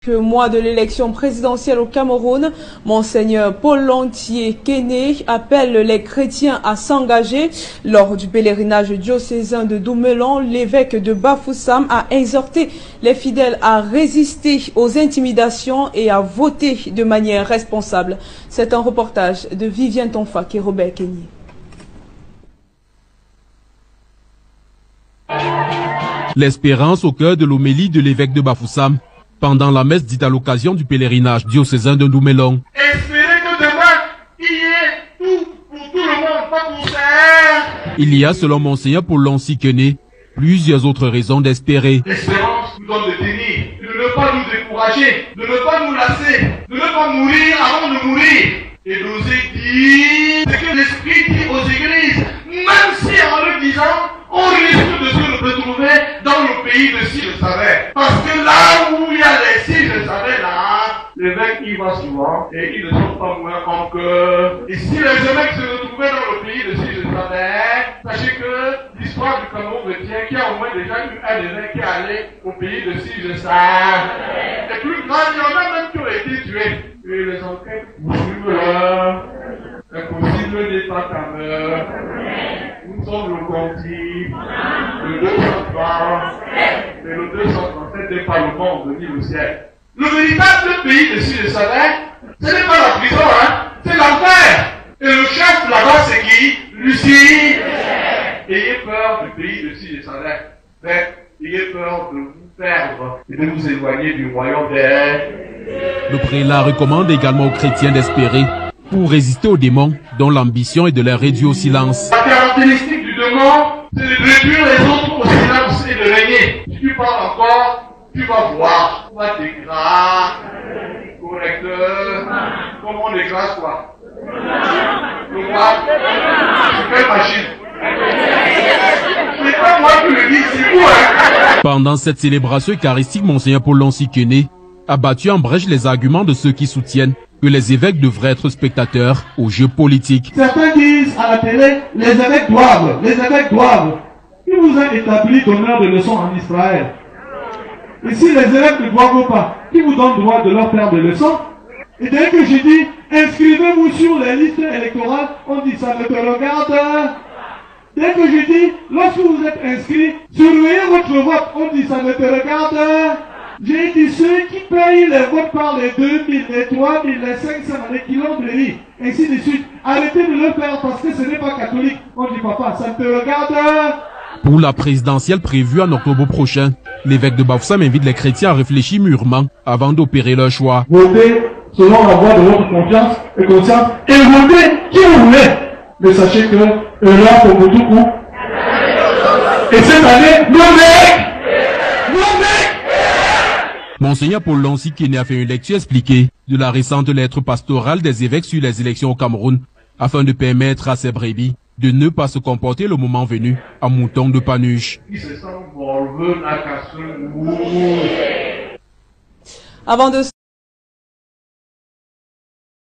Mois de l'élection présidentielle au Cameroun, Monseigneur Paul Lantier Kéné appelle les chrétiens à s'engager. Lors du pèlerinage diocésain de Doumelon, l'évêque de Bafoussam a exhorté les fidèles à résister aux intimidations et à voter de manière responsable. C'est un reportage de Vivien Tonfak et Robert Kenny. L'espérance au cœur de l'homélie de l'évêque de Bafoussam pendant la messe dite à l'occasion du pèlerinage diocésain de Doumelon. Espérez que demain, il y ait tout pour tout le monde, pas pour ça. Il y a, selon Monseigneur Paul Lantier Kéné, plusieurs autres raisons d'espérer. L'espérance nous donne de tenir, de ne pas nous décourager, de ne pas nous lasser, de ne pas mourir avant de mourir. Et d'oser dire ce que l'Esprit dit aux églises, même si en le disant, on risque de se retrouver dans le pays de si je savais. Parce que là où il y a les si je savais là, l'évêque y va souvent et ils ne sont pas moins en cœur. Et si les évêques se retrouvaient dans le pays de si je savais, sachez que l'histoire du Cameroun retient qu'il y a au moins déjà eu un évêque qui est allé au pays de si je savais. Et plus grave, il y en a même qui ont été tués. Et les enquêtes poursuivent là. Impossible n'est pas ta mère. Nous sommes le conti, le 203, et le 237 n'est pas le monde, ni le ciel. Le véritable pays de si je savais, ce n'est pas la prison, hein, c'est l'enfer. Et le chef là-bas, c'est qui? Lucie. Ayez peur du pays de si je savais. Mais ayez peur de vous perdre et de vous éloigner du royaume des... Le prélat recommande également aux chrétiens d'espérer pour résister aux démons dont l'ambition est de les réduire au silence. La caractéristique du démon, c'est de réduire les autres au silence et de régner. Si tu parles encore, tu vas voir. On va dégrader, correcteur. Comment on dégrade quoi? Le quoi? C'est quelle machine? C'est pas moi qui le dis, c'est vous, hein? Pendant cette célébration eucharistique, Monseigneur Paul Lantier Kéné a battu en brèche les arguments de ceux qui soutiennent que les évêques devraient être spectateurs aux jeux politiques. Certains disent à la télé, les évêques doivent. Qui vous a établi d'honneur de leçons en Israël? Et si les évêques ne doivent pas, qui vous donne droit de leur faire des leçons? Et dès que j'ai dit, inscrivez-vous sur les listes électorales, on dit ça ne te regarde. Dès que j'ai dit, lorsque vous êtes inscrit, surveillez votre vote, on dit ça ne te regarde. J'ai dit ceux qui payent les votes par les 2000, les 3000, les 500, les kilomètres, ainsi de suite. Arrêtez de le faire parce que ce n'est pas catholique. On dit papa, ça te regarde. Pour la présidentielle prévue en octobre prochain, l'évêque de Bafoussam invite les chrétiens à réfléchir mûrement avant d'opérer leur choix. Votez selon la voie de votre conscience et votez qui vous voulez. Mais sachez que là pour votre coup. Et cette année, Monseigneur Paul Lantier Kéné a fait une lecture expliquée de la récente lettre pastorale des évêques sur les élections au Cameroun, afin de permettre à ces brebis de ne pas se comporter le moment venu en mouton de Panuche. Avant de